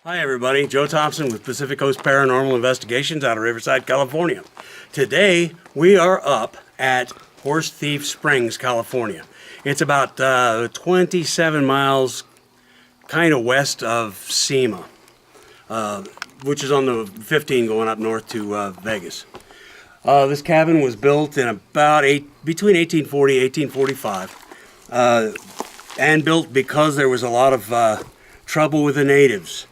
Hi everybody, Joe Thompson with Pacific Coast Paranormal Investigations out of Riverside, California. Today we are up at Horse Thief Springs, California. It's about 27 miles kind of west of SEMA, which is on the 15 going up north to Vegas. This cabin was built in about between 1840 and 1845, and built because there was a lot of trouble with the natives.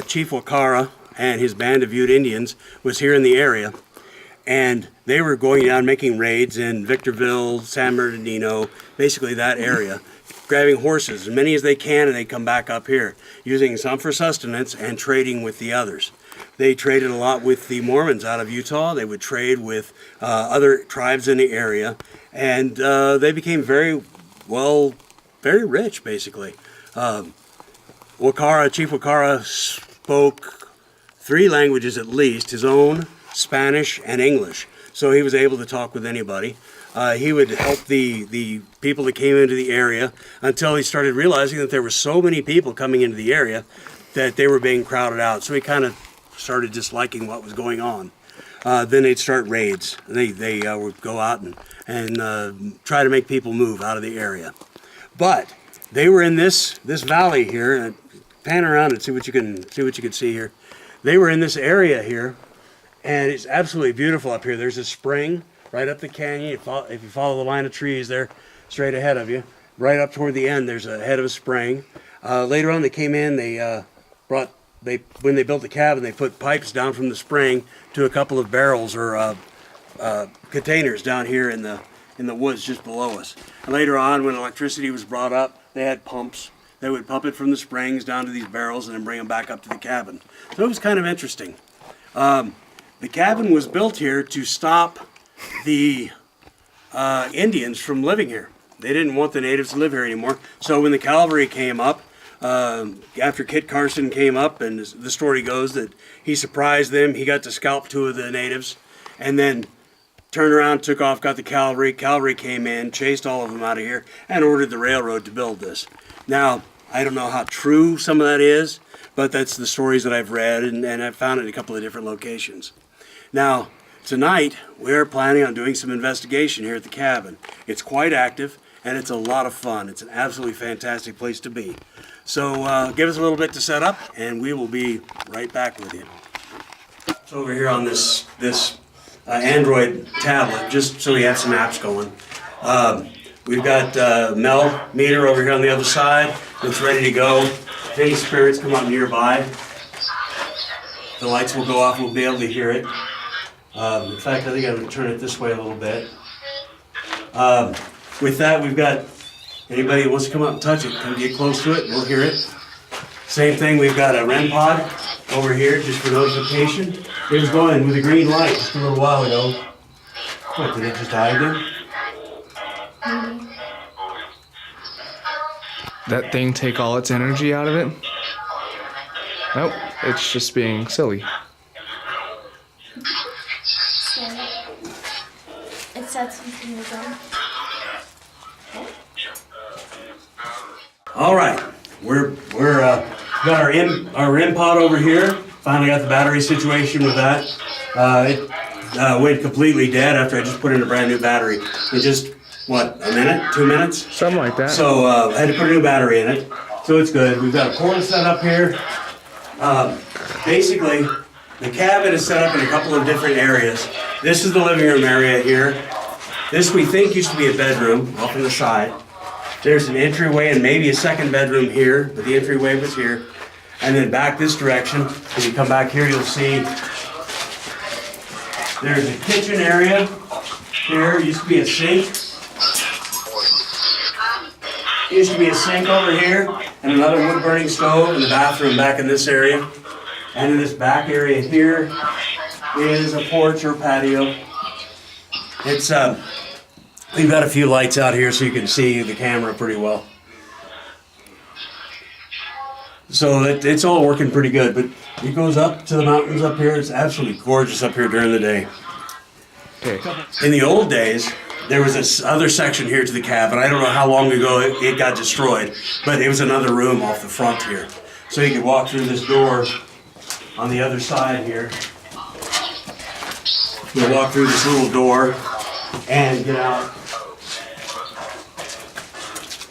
Chief Wakara and his band of Ute Indians was here in the area, and they were going down making raids in Victorville, San Bernardino, basically that area, grabbing horses, as many as they can, and they come back up here, using some for sustenance and trading with the others. They traded a lot with the Mormons out of Utah. They would trade with other tribes in the area, and they became very rich, basically. Chief Wakara spoke 3 languages at least, his own, Spanish, and English. So he was able to talk with anybody. He would help the people that came into the area until he started realizing that there were so many people coming into the area that they were being crowded out. So he kind of started disliking what was going on. Then they'd start raids. They would go out and try to make people move out of the area. But they were in this valley here. Pan around and see what you can see here. They were in this area here, and it's absolutely beautiful up here. There's a spring right up the canyon. If you follow the line of trees there, straight ahead of you, right up toward the end, there's a head of a spring. Later on, they came in. When they built the cabin, they put pipes down from the spring to a couple of barrels or containers down here in the woods just below us. And later on, when electricity was brought up, they had pumps. They would pump it from the springs down to these barrels and then bring them back up to the cabin. So it was kind of interesting. The cabin was built here to stop the Indians from living here. They didn't want the natives to live here anymore. So when the cavalry came up, after Kit Carson came up, and the story goes that he surprised them, he got to scalp 2 of the natives, and then turned around, took off, got the cavalry. Cavalry came in, chased all of them out of here, and ordered the railroad to build this. Now, I don't know how true some of that is, but that's the stories that I've read, and I've found it in a couple of different locations. Now, tonight, we're planning on doing some investigation here at the cabin. It's quite active, and it's a lot of fun. It's an absolutely fantastic place to be. So give us a little bit to set up, and we will be right back with you. So over here on this Android tablet, just so we have some apps going. We've got Mel meter over here on the other side. It's ready to go. If any spirits come up nearby, the lights will go off. We'll be able to hear it. In fact, I think I'm going to turn it this way a little bit. With that, we've got anybody who wants to come up and touch it, come get close to it. We'll hear it. Same thing, we've got a REM pod over here just for notification. It was going with a green light just a little while ago. What, did it just die again? That thing take all its energy out of it? Nope, it's just being silly. So, it said something again. All right, we're got our REM pod over here. Finally got the battery situation with that. It went completely dead after I just put in a brand new battery. It just, what, a minute, 2 minutes? Something like that. So I had to put a new battery in it. So it's good. We've got a cord set up here. Basically, the cabin is set up in a couple of different areas. This is the living room area here. This we think used to be a bedroom off on the side. There's an entryway and maybe a second bedroom here, but the entryway was here. And then back this direction, when you come back here, you'll see there's a kitchen area here. Used to be a sink. Used to be a sink over here, and another wood-burning stove in the bathroom back in this area. And in this back area here is a porch or patio. It's we've got a few lights out here so you can see the camera pretty well. So it's all working pretty good, but it goes up to the mountains up here. It's absolutely gorgeous up here during the day. Okay. In the old days, there was this other section here to the cabin. I don't know how long ago it got destroyed, but it was another room off the front here. so you could walk through this door on the other side here. You'll walk through this little door and get out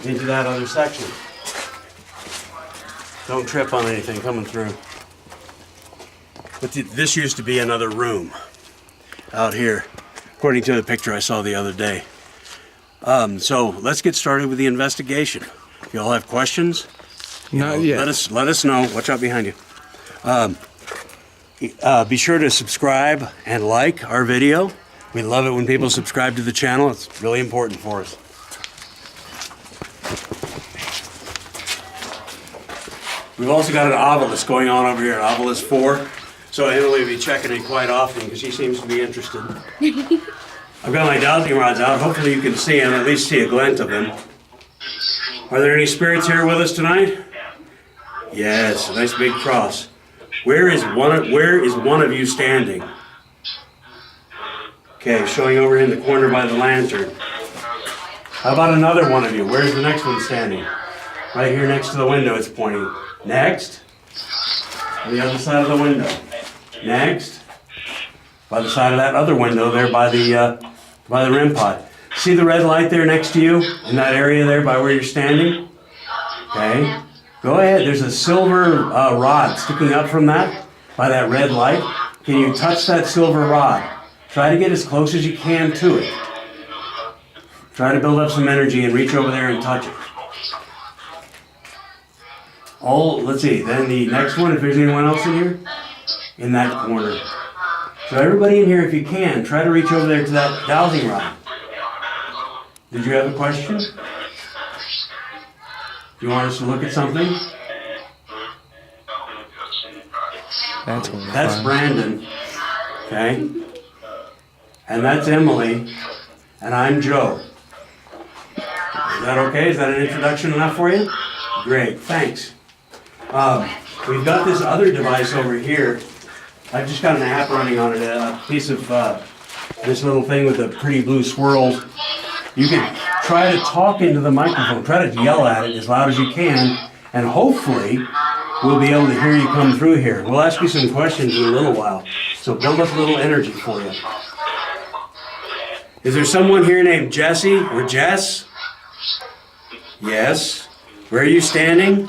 into that other section. Don't trip on anything coming through. But this used to be another room out here, according to the picture I saw the other day. So let's get started with the investigation. If you all have questions, Not yet. let us know. Watch out behind you. Be sure to subscribe and like our video. We love it when people subscribe to the channel. It's really important for us. We've also got an obelisk going on over here, obelisk 4. So Emily will be checking it quite often because she seems to be interested. I've got my dowsing rods out. Hopefully you can see him, at least see a glint of him. Are there any spirits here with us tonight? Yes, a nice big cross. Where is one of you standing? Okay, showing over in the corner by the lantern. How about another one of you? Where's the next one standing? Right here next to the window it's pointing. Next. On the other side of the window. Next. By the side of that other window there by the REM pod. See the red light there next to you? In that area there by where you're standing? Okay. Go ahead. There's a silver rod sticking up from that by that red light. Can you touch that silver rod? Try to get as close as you can to it. Try to build up some energy and reach over there and touch it. Let's see, then the next one, if there's anyone else in here, in that corner. So everybody in here, if you can, try to reach over there to that dowsing rod. Did you have a question? Do you want us to look at something? That's totally That's fine. Brandon, okay? And that's Emily, and I'm Joe. Is that okay? Is that an introduction enough for you? Great, thanks. We've got this other device over here. I've just got an app running on it, a piece of this little thing with the pretty blue swirls. You can try to talk into the microphone, try to yell at it as loud as you can, and hopefully we'll be able to hear you come through here. We'll ask you some questions in a little while, so build up a little energy for you. Is there someone here named Jesse or Jess? Yes. Where are you standing?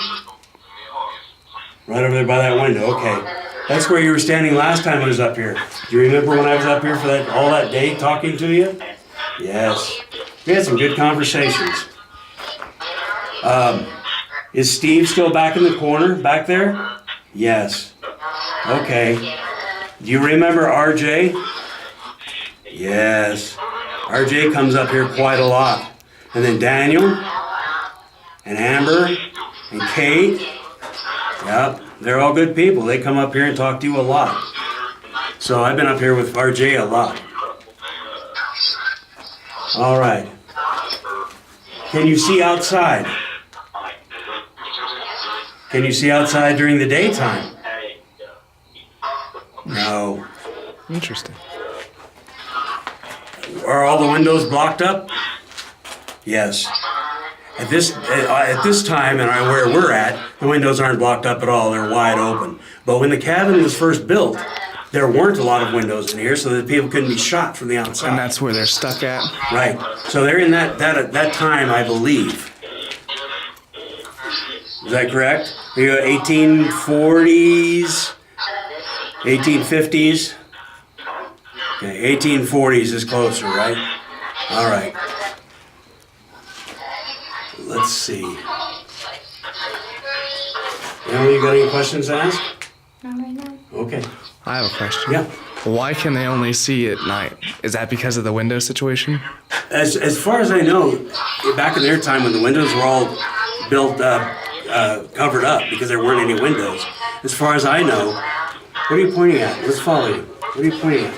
Right over there by that window, okay. That's where you were standing last time I was up here. Do you remember when I was up here for all that day talking to you? Yes. We had some good conversations. Is Steve still back in the corner, back there? Yes. Okay. Do you remember RJ? Yes. RJ comes up here quite a lot. And then Daniel, and Amber, and Kate. Yep, they're all good people. They come up here and talk to you a lot. So I've been up here with RJ a lot. All right. Can you see outside? Can you see outside during the daytime? No. Interesting. Are all the windows blocked up? Yes. At this time, and where we're at, the windows aren't blocked up at all. They're wide open. But when the cabin was first built, there weren't a lot of windows in here, so that people couldn't be shot from the outside. And that's where they're stuck at. Right. So they're in that time, I believe. Is that correct? We got 1840s, 1850s. Okay, 1840s is closer, right? All right. Let's see. Emily, you got any questions to ask? Not right now. Okay. I have a question. Yeah. Why can they only see at night? Is that because of the window situation? As far as I know, back in their time when the windows were all built covered up because there weren't any windows. As far as I know, what are you pointing at? Let's follow you. What are you pointing at?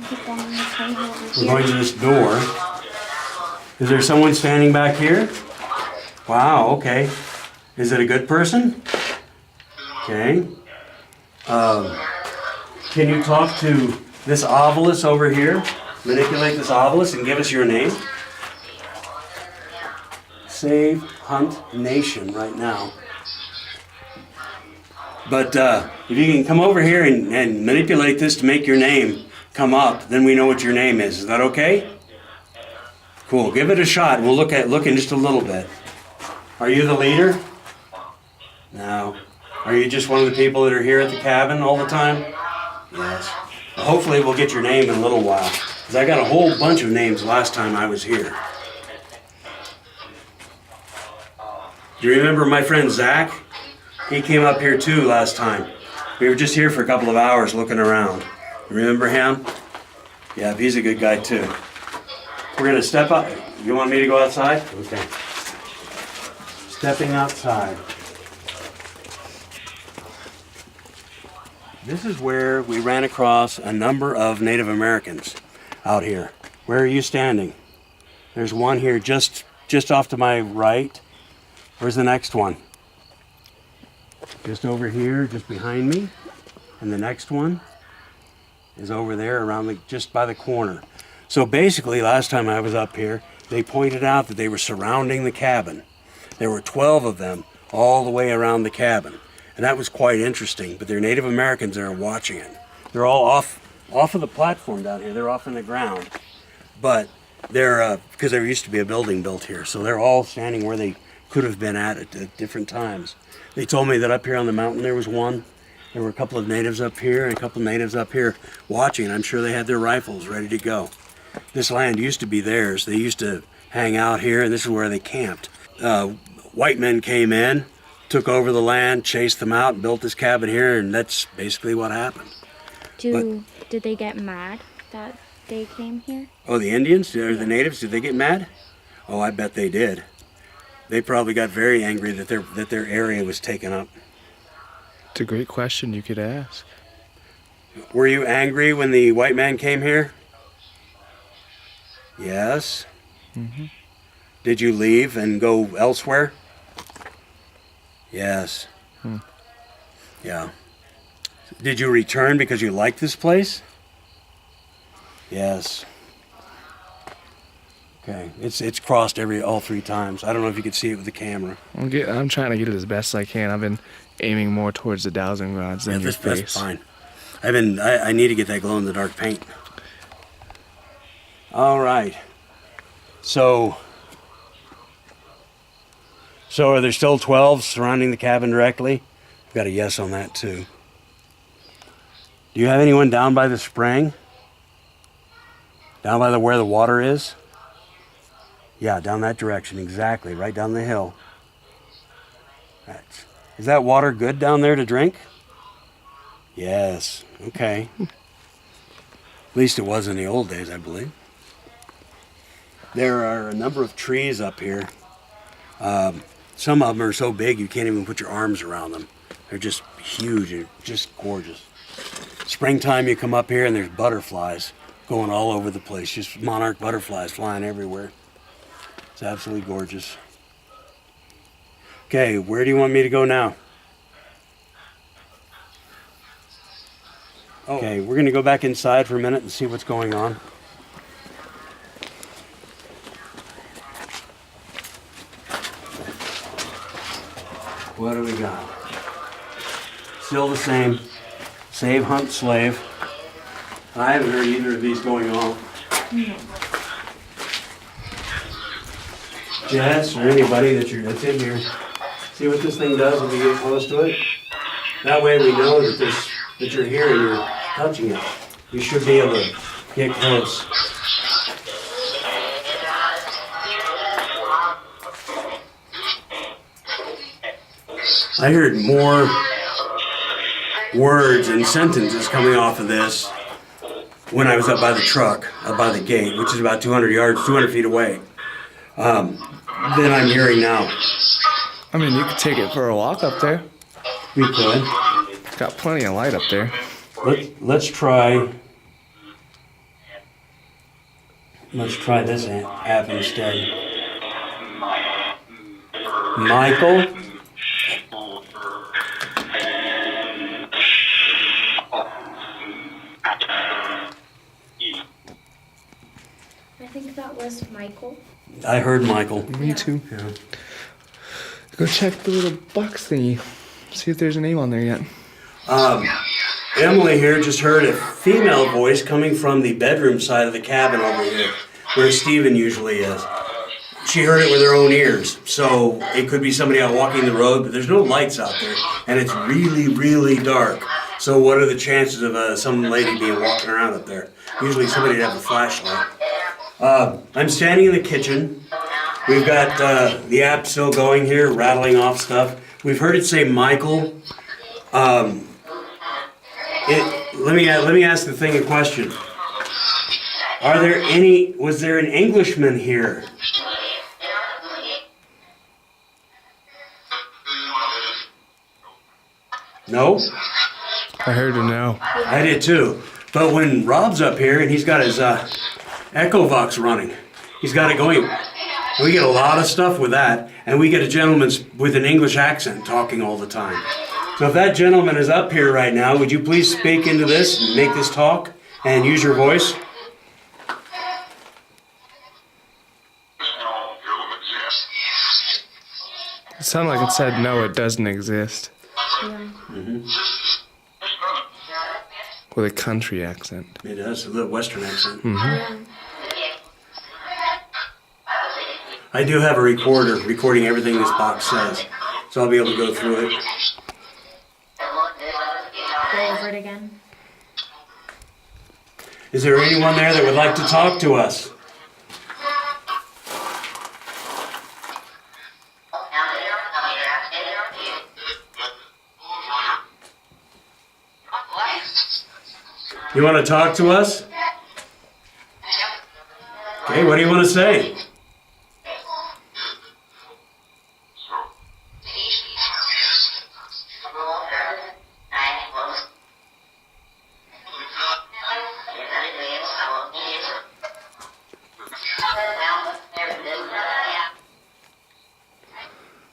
Keep going on the table over We're here. going to this door. Is there someone standing back here? Wow, okay. Is it a good person? Okay. Can you talk to this obelisk over here? Manipulate this obelisk and give us your name? Save Hunt Nation right now. But if you can come over here and manipulate this to make your name come up, then we know what your name is. Is that okay? Cool. Give it a shot. We'll look in just a little bit. Are you the leader? No. Are you just one of the people that are here at the cabin all the time? Yes. Well, hopefully we'll get your name in a little while. Because I got a whole bunch of names last time I was here. Do you remember my friend Zach? He came up here too last time. We were just here for a couple of hours looking around. You remember him? Yeah, he's a good guy too. We're gonna step up. You want me to go outside? Okay. Stepping outside. This is where we ran across a number of Native Americans out here. Where are you standing? There's one here just off to my right. Where's the next one? Just over here, just behind me. And the next one is over there around just by the corner. So basically, last time I was up here, they pointed out that they were surrounding the cabin. There were 12 of them all the way around the cabin. And that was quite interesting, but they're Native Americans that are watching it. They're all off of the platform down here. They're off in the ground. But they're, because there used to be a building built here, so they're all standing where they could have been at different times. They told me that up here on the mountain there was one. There were a couple of natives up here and a couple of natives up here watching. I'm sure they had their rifles ready to go. This land used to be theirs. They used to hang out here, and this is where they camped. White men came in, took over the land, chased them out, and built this cabin here, and that's basically what happened. Did they get mad that they came here? Oh, the Indians or the natives, did they get mad? Oh, I bet they did. They probably got very angry that their area was taken up. It's a great question you could ask. Were you angry when the white man came here? Yes. Mm-hmm. Did you leave and go elsewhere? Yes. Yeah. Did you return because you liked this place? Yes. Okay. It's crossed all 3 times. I don't know if you could see it with the camera. I'm trying to get it as best I can. I've been aiming more towards the dowsing rods than your face. That's fine. I need to get that glow in the dark paint. All right. So are there still 12 surrounding the cabin directly? I've got a yes on that too. Do you have anyone down by the spring? Down by where the water is? Yeah, down that direction, exactly, right down the hill. Is that water good down there to drink? Yes, okay. At least it was in the old days, I believe. There are a number of trees up here. Some of them are so big you can't even put your arms around them. They're just huge and just gorgeous. Springtime you come up here and there's butterflies going all over the place. Just monarch butterflies flying everywhere. It's absolutely gorgeous. Okay, where do you want me to go now? Okay, we're gonna go back inside for a minute and see what's going on. What do we got? Still the same. Save, hunt, slave. I haven't heard either of these going on. Jess or anybody that's in here, see what this thing does when we get close to it? That way we know that you're here and you're touching it. You should be able to get close. I heard more words and sentences coming off of this when I was up by the truck, up by the gate, which is about 200 feet away, than I'm hearing now. I mean, you could take it for a walk up there. We could. Got plenty of light up there. Let's try this app instead. Michael? I think that was Michael. I heard Michael. Me too. Yeah. Go check the little box thingy. See if there's a name on there yet. Emily here just heard a female voice coming from the bedroom side of the cabin over here, where Stephen usually is. She heard it with her own ears, so it could be somebody out walking the road, but there's no lights out there, and it's really, really dark. So what are the chances of some lady being walking around up there? Usually somebody would have a flashlight. I'm standing in the kitchen. We've got the app still going here, rattling off stuff. We've heard it say Michael. Let me ask the thing a question. Was there an Englishman here? No? I heard a no. I did too. But when Rob's up here and he's got his Echovox running, he's got it going. We get a lot of stuff with that, and we get a gentleman with an English accent talking all the time. So if that gentleman is up here right now, would you please speak into this and make this talk and use your voice? It sounded like it said no, it doesn't exist. With a country accent. It does, a little Western accent. I do have a recorder recording everything this box says, so I'll be able to go through it. Go over it again. Is there anyone there that would like to talk to us? You want to talk to us? Okay, what do you want to say?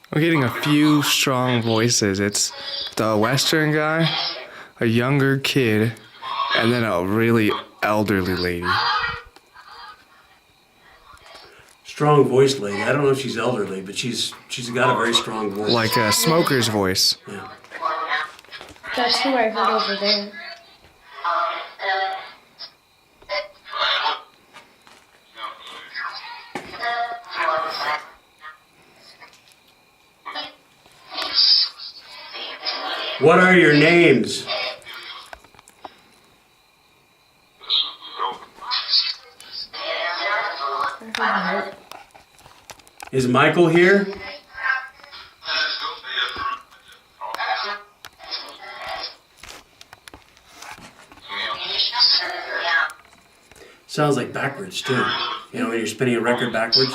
I'm getting a few strong voices. It's the Western guy, a younger kid, and then a really elderly lady. Strong voice lady. I don't know if she's elderly, but she's got a very strong voice. Like a smoker's voice. Yeah. That's who I heard over there. What are your names? Is Michael here? Sounds like backwards too. You know, when you're spinning a record backwards.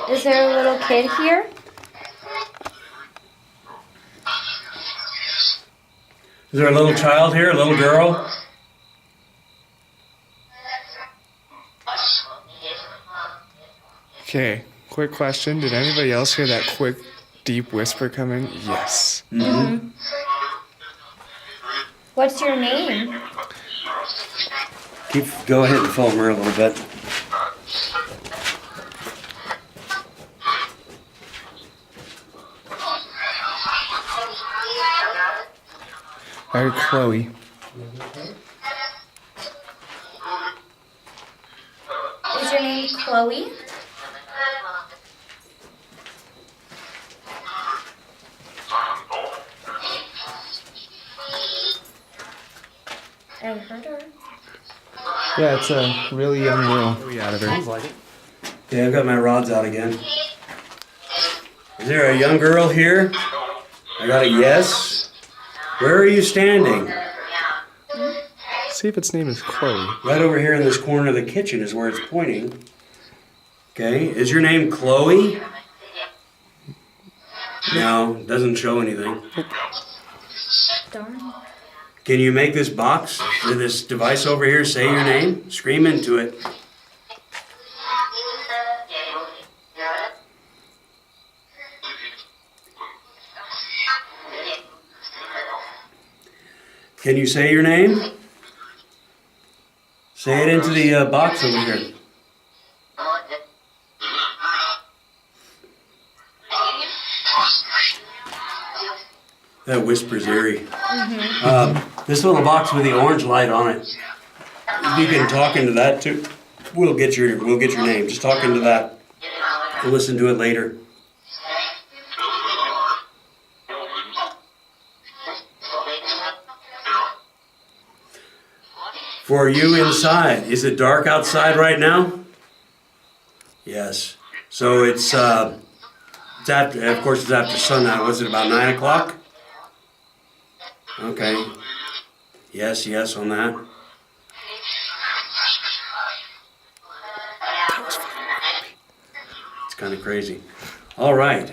Is there a little kid here? Is there a little child here, a little girl? Okay, quick question. Did anybody else hear that quick, deep whisper come in? Yes. Mm-hmm. What's your name? Go ahead and film her a little bit. I heard Chloe. Is your name Chloe? I heard her. Yeah, it's a really young girl. Chloe out of her. Like it. Yeah, I've got my rods out again. Is there a young girl here? I got a yes. Where are you standing? See if its name is Chloe. Right over here in this corner of the kitchen is where it's pointing. Okay, is your name Chloe? No, doesn't show anything. Darn. Can you make this box or this device over here say your name? Scream into it. Can you say your name? Say it into the box over here. That whisper's eerie. This little box with the orange light on it. You can talk into that too. We'll get your name. Just talk into that. We'll listen to it later. For you inside, is it dark outside right now? Yes. So it's after, of course, it's after sundown. Was it about 9 o'clock? Okay. Yes, yes, on that. It's kind of crazy. All right.